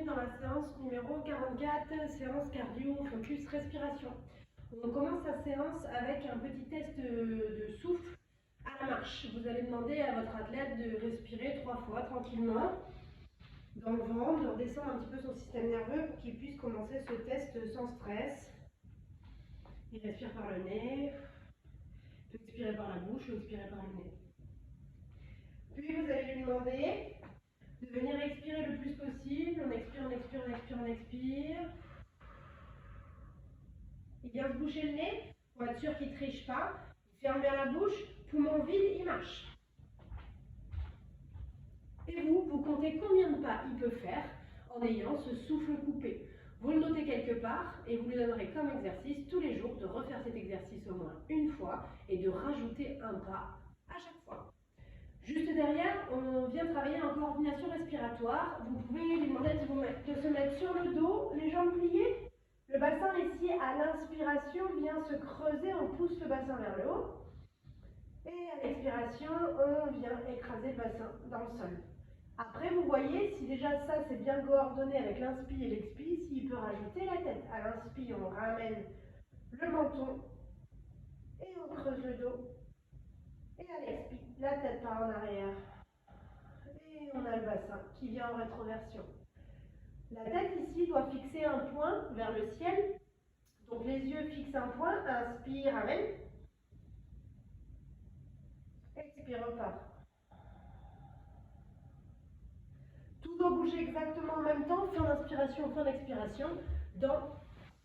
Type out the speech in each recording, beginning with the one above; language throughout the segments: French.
dans la séance numéro 44, séance cardio, focus, respiration. On commence la séance avec un petit test de souffle à la marche. Vous allez demander à votre athlète de respirer 3 fois tranquillement dans le ventre, de redescendre un petit peu son système nerveux pour qu'il puisse commencer ce test sans stress. Il respire par le nez, expirer par la bouche ou expirer par le nez. Puis vous allez lui demander de venir expirer le plus possible. On expire, on expire, on expire, on expire. Il vient se boucher le nez pour être sûr qu'il ne triche pas. Il ferme bien la bouche, poumon vide, il marche. Et vous comptez combien de pas il peut faire en ayant ce souffle coupé. Vous le notez quelque part et vous lui donnerez comme exercice tous les jours de refaire cet exercice au moins une fois et de rajouter un pas à chaque fois. Juste derrière, on vient travailler en coordination respiratoire. Vous pouvez lui demander de se mettre sur le dos, les jambes pliées. Le bassin ici, à l'inspiration, vient se creuser, on pousse le bassin vers le haut. Et à l'expiration, on vient écraser le bassin dans le sol. Après, vous voyez, si déjà ça c'est bien coordonné avec l'inspi et l'expi, s'il peut rajouter la tête. À l'inspi, on ramène le menton et on creuse le dos. Et à l'expi, la tête part en arrière. Et on a le bassin qui vient en rétroversion. La tête ici doit fixer un point vers le ciel. Donc les yeux fixent un point, inspire, ramène. Expire, repart. Tout doit bouger exactement en même temps, fin d'inspiration, fin d'expiration, dans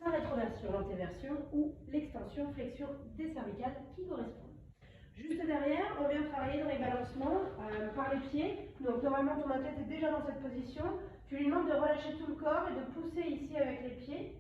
la rétroversion, l'antéversion ou l'extension, flexion des cervicales qui correspondent. Juste derrière, on vient travailler dans les balancements par les pieds. Donc normalement ton athlète est déjà dans cette position. Tu lui demandes de relâcher tout le corps et de pousser ici avec les pieds.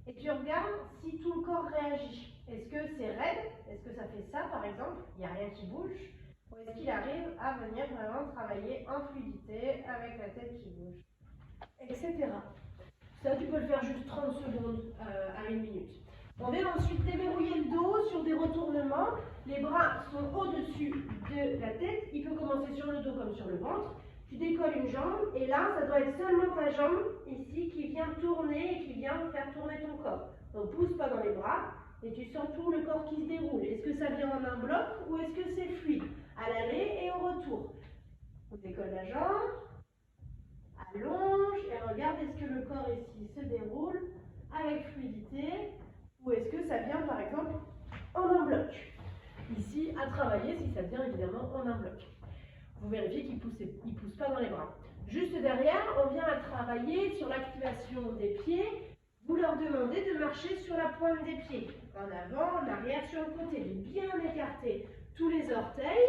Et tu regardes si tout le corps réagit. Est-ce que c'est raide? Est-ce que ça fait ça par exemple? Il n'y a rien qui bouge? Ou est-ce qu'il arrive à venir vraiment travailler en fluidité avec la tête qui bouge? Etc. Ça, tu peux le faire juste 30 secondes à 1 minute. On vient ensuite déverrouiller le dos sur des retournements. Les bras sont au-dessus de la tête. Il peut commencer sur le dos comme sur le ventre. Tu décolles une jambe et là, ça doit être seulement ta jambe ici qui vient tourner et qui vient faire tourner ton corps. On ne pousse pas dans les bras et tu sens tout le corps qui se déroule. Est-ce que ça vient en un bloc ou est-ce que c'est fluide? À l'aller et au retour. On décolle la jambe, allonge et regarde est-ce que le corps ici se déroule avec fluidité ou est-ce que ça vient par exemple en un bloc. Ici, à travailler si ça vient évidemment en un bloc. Vous vérifiez qu'il ne pousse pas dans les bras. Juste derrière, on vient à travailler sur l'activation des pieds. Vous leur demandez de marcher sur la pointe des pieds. En avant, en arrière, sur le côté. De bien écarter tous les orteils.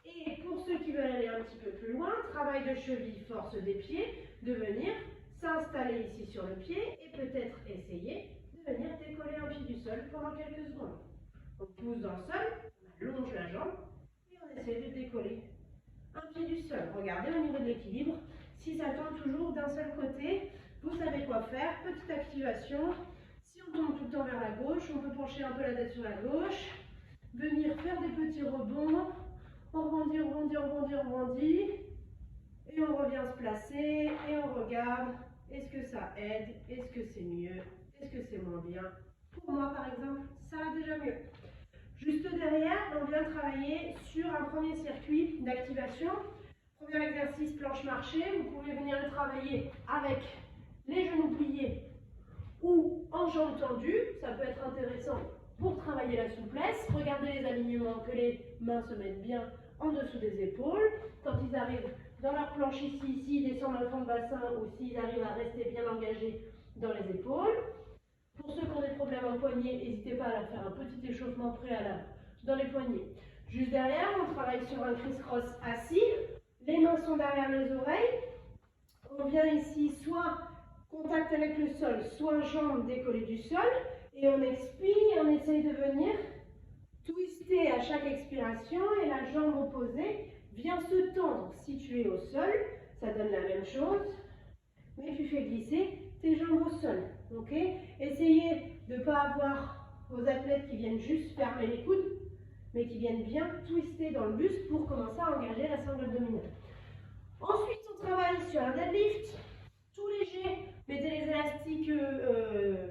Et pour ceux qui veulent aller un petit peu plus loin, travail de cheville, force des pieds, de venir s'installer ici sur le pied et peut-être essayer de venir décoller un pied du sol pendant quelques secondes. On pousse dans le sol, on allonge la jambe et on essaie de décoller un pied du sol. Regardez au niveau de l'équilibre. Si ça tombe toujours d'un seul côté, vous savez quoi faire. Petite activation. Si on tombe tout le temps vers la gauche, on peut pencher un peu la tête sur la gauche. Venir faire des petits rebonds. On rebondit, rebondit, rebondit, rebondit. Et on revient se placer et on regarde. Est-ce que ça aide? Est-ce que c'est mieux? Est-ce que c'est moins bien? Pour moi, par exemple, ça va déjà mieux. Juste derrière, on vient travailler sur un premier circuit d'activation. Premier exercice, planche marchée. Vous pouvez venir le travailler avec les genoux pliés ou en jambes tendues. Ça peut être intéressant pour travailler la souplesse. Regardez les alignements, que les mains se mettent bien en dessous des épaules. Quand ils arrivent dans leur planche ici, ils descendent dans le fond de bassin ou s'ils arrivent à rester bien engagés dans les épaules. Pour ceux qui ont des problèmes en poignet, n'hésitez pas à leur faire un petit échauffement préalable dans les poignets. Juste derrière, on travaille sur un criss-cross assis. Les mains sont derrière les oreilles. On vient ici soit contact avec le sol, soit jambes décollées du sol. Et on expire, on essaye de venir twister à chaque expiration et la jambe opposée vient se tendre. Si tu es au sol, ça donne la même chose, mais tu fais glisser tes jambes au sol. Okay? Essayez de ne pas avoir vos athlètes qui viennent juste fermer les coudes, mais qui viennent bien twister dans le buste pour commencer à engager la sangle abdominale. Ensuite, on travaille sur un deadlift, tout léger, Mettez les élastiques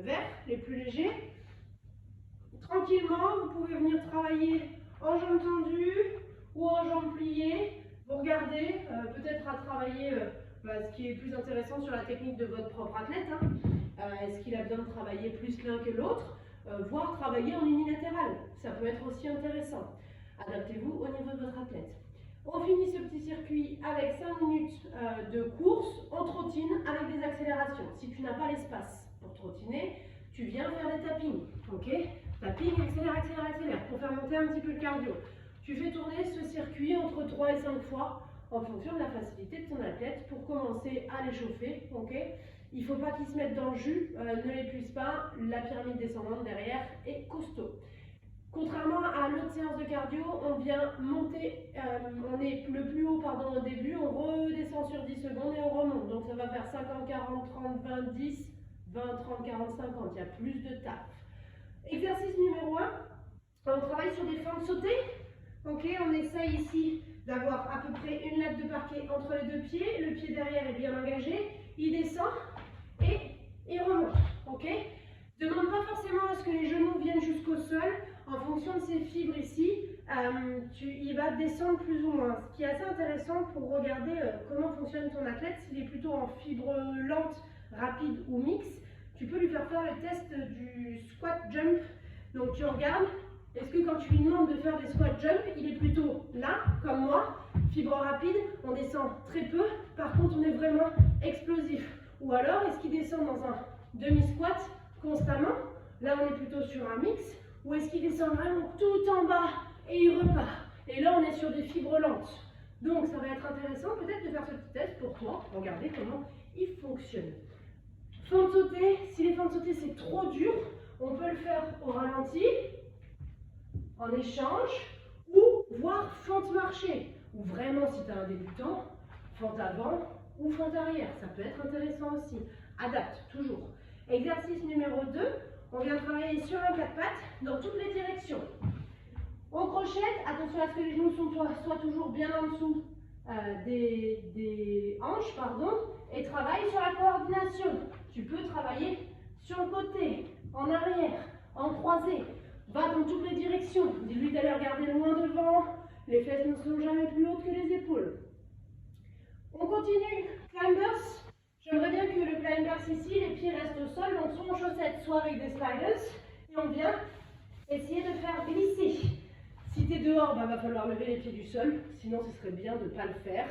verts, les plus légers. Tranquillement, vous pouvez venir travailler en jambes tendues ou en jambes pliées. Vous regardez, peut-être à travailler ce qui est plus intéressant sur la technique de votre propre athlète. Est-ce qu'il a besoin de travailler plus l'un que l'autre, voire travailler en unilatéral. Ça peut être aussi intéressant. Adaptez-vous au niveau de votre athlète. On finit ce petit circuit avec 5 minutes de course. On trottine avec des accélérations. Si tu n'as pas l'espace pour trottiner, tu viens faire des tappings. Ok? Tapping, accélère, accélère, accélère, pour faire monter un petit peu le cardio. Tu fais tourner ce circuit entre 3 et 5 fois en fonction de la facilité de ton athlète pour commencer à l'échauffer. Okay, il ne faut pas qu'il se mette dans le jus, ne l'épuise pas. La pyramide descendante derrière est costaud. Contrairement à l'autre séance de cardio, on vient monter, on est le plus haut au début, on redescend sur 10 secondes et on remonte. Donc ça va faire 50, 40, 30, 20, 10, 20, 30, 40, 50. Il y a plus de taf. Exercice numéro 1, on travaille sur des fentes sautées. Okay, on essaye ici d'avoir à peu près une latte de parquet entre les deux pieds. Le pied derrière est bien engagé. Il descend et il remonte. Okay, demande pas forcément à ce que les genoux viennent jusqu'au sol. En fonction de ces fibres ici, il va descendre plus ou moins. Ce qui est assez intéressant pour regarder comment fonctionne ton athlète, s'il est plutôt en fibre lente, rapide ou mixte. Tu peux lui faire le test du squat jump. Donc tu regardes, est-ce que quand tu lui demandes de faire des squat jump, il est plutôt là, comme moi, fibre rapide, on descend très peu, par contre on est vraiment explosif. Ou alors, est-ce qu'il descend dans un demi-squat constamment, là on est plutôt sur un mix, ou est-ce qu'il descend vraiment tout en bas et il repart. Et là on est sur des fibres lentes. Donc ça va être intéressant peut-être de faire ce petit test pour toi, regarder comment il fonctionne. Fente sautée, si les fentes sautées c'est trop dur, on peut le faire au ralenti, en échange, ou voire fente marché. Ou vraiment si tu as un débutant, fente avant ou fente arrière. Ça peut être intéressant aussi. Adapte, toujours. Exercice numéro 2, on vient travailler sur un 4 pattes dans toutes les directions. On crochette, attention à ce que les genoux soient toujours bien en dessous des hanches, et travaille sur la coordination. Tu peux travailler sur le côté, en arrière, en croisé. Va dans toutes les directions. Dis-lui d'aller regarder loin devant. Les fesses ne sont jamais plus hautes que les épaules. On continue. Climbers. J'aimerais bien que le climbers ici, les pieds restent au sol, donc soit en chaussettes, soit avec des sliders. Et on vient essayer de faire glisser. Si tu es dehors, va falloir lever les pieds du sol. Sinon, ce serait bien de ne pas le faire.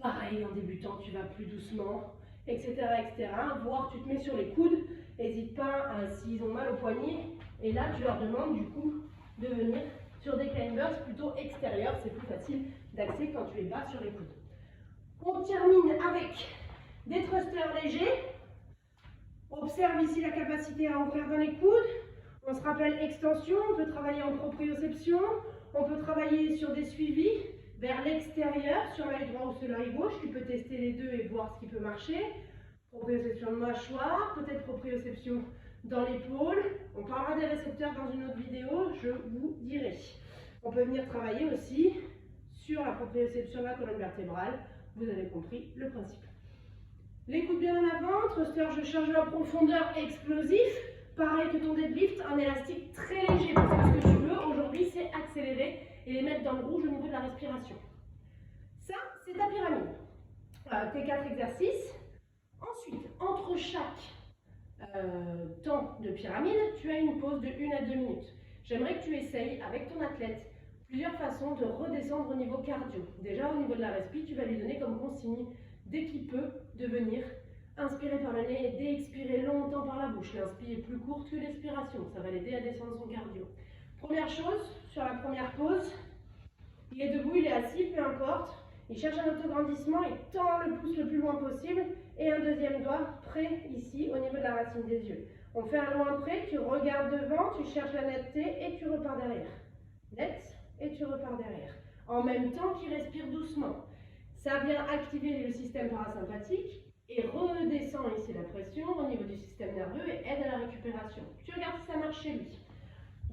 Pareil, en débutant, tu vas plus doucement, etc., etc. Voire tu te mets sur les coudes. N'hésite pas, s'ils ont mal au poignet. Et là, tu leur demandes du coup de venir sur des climbers plutôt extérieurs. C'est plus facile d'accès quand tu es bas sur les coudes. On termine avec des thrusters légers. Observe ici la capacité à ouvrir dans les coudes. On se rappelle extension. On peut travailler en proprioception. On peut travailler sur des suivis vers l'extérieur, sur l'œil droit ou sur l'œil gauche. Tu peux tester les deux et voir ce qui peut marcher. Proprioception de mâchoire, peut-être proprioception dans l'épaule. On parlera des récepteurs dans une autre vidéo, je vous dirai. On peut venir travailler aussi sur la proprioception de la colonne vertébrale. Vous avez compris le principe. Les coudes bien en avant, thruster, je change la profondeur explosif. Pareil que ton deadlift, un élastique très léger. Parce que ce que tu veux aujourd'hui, c'est accélérer et les mettre dans le rouge au niveau de la respiration. Ça, c'est ta pyramide. Tes 4 exercices. Ensuite, entre chaque temps de pyramide, tu as une pause de 1 à 2 minutes. J'aimerais que tu essayes avec ton athlète plusieurs façons de redescendre au niveau cardio. Déjà au niveau de la respi, tu vas lui donner comme consigne, dès qu'il peut, de venir inspirer par le nez et d'expirer longtemps par la bouche. L'inspire est plus courte que l'expiration, ça va l'aider à descendre son cardio. Première chose, sur la première pause, il est debout, il est assis, peu importe. Il cherche un autograndissement, il tend le pouce le plus loin possible et un deuxième doigt près ici au niveau de la racine des yeux. On fait un loin près, tu regardes devant, tu cherches la netteté et tu repars derrière. Net et tu repars derrière. En même temps qu'il respire doucement. Ça vient activer le système parasympathique et redescend ici la pression au niveau du système nerveux et aide à la récupération. Tu regardes si ça marche chez lui.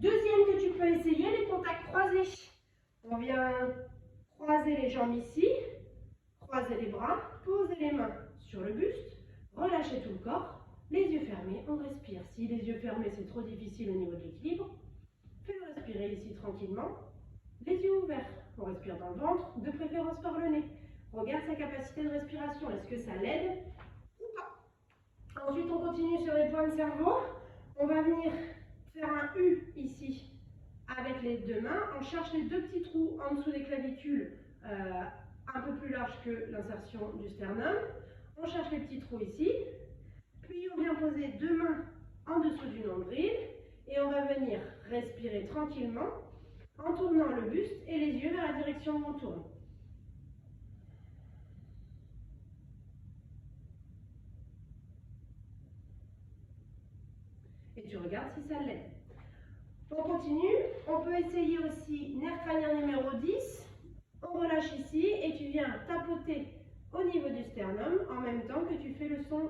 Deuxième que tu peux essayer, les contacts croisés. On vient croiser les jambes ici, croiser les bras, poser les mains sur le buste, relâchez tout le corps. Les yeux fermés, on respire. Si les yeux fermés, c'est trop difficile au niveau de l'équilibre, fais-le respirer ici tranquillement. Les yeux ouverts, on respire dans le ventre, de préférence par le nez. Regarde sa capacité de respiration, est-ce que ça l'aide ou pas? Ensuite, on continue sur les points de cerveau. On va venir faire un U ici avec les deux mains. On cherche les deux petits trous en dessous des clavicules, un peu plus larges que l'insertion du sternum. On cherche les petits trous ici. Puis on vient poser deux mains en dessous du nombril et on va venir respirer tranquillement en tournant le buste et les yeux vers la direction où on tourne. Et tu regardes si ça l'aide. On continue, on peut essayer aussi nerf crânien numéro 10. On relâche ici et tu viens tapoter au niveau du sternum en même temps que tu fais le son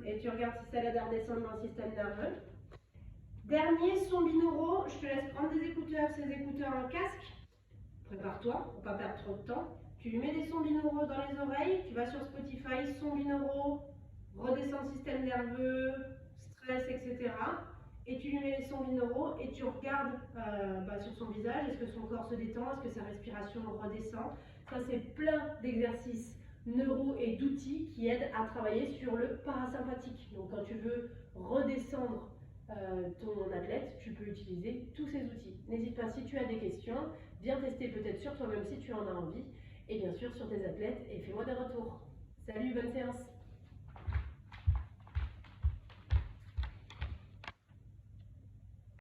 et tu regardes si ça l'aide à redescendre dans le système nerveux. Dernier son binauraux, je te laisse prendre des écouteurs, ces écouteurs en casque. Prépare-toi pour ne pas perdre trop de temps. Tu lui mets des sons binauraux dans les oreilles, tu vas sur Spotify, sons binauraux, redescend le système nerveux, stress, etc. Et tu lui mets les sons binauraux et tu regardes sur son visage, est-ce que son corps se détend, est-ce que sa respiration redescend. Ça, c'est plein d'exercices neuro et d'outils qui aident à travailler sur le parasympathique. Donc quand tu veux redescendre ton athlète, tu peux utiliser tous ces outils. N'hésite pas, si tu as des questions, viens tester peut-être sur toi-même si tu en as envie, et bien sûr sur tes athlètes, et fais-moi des retours. Salut, bonne séance!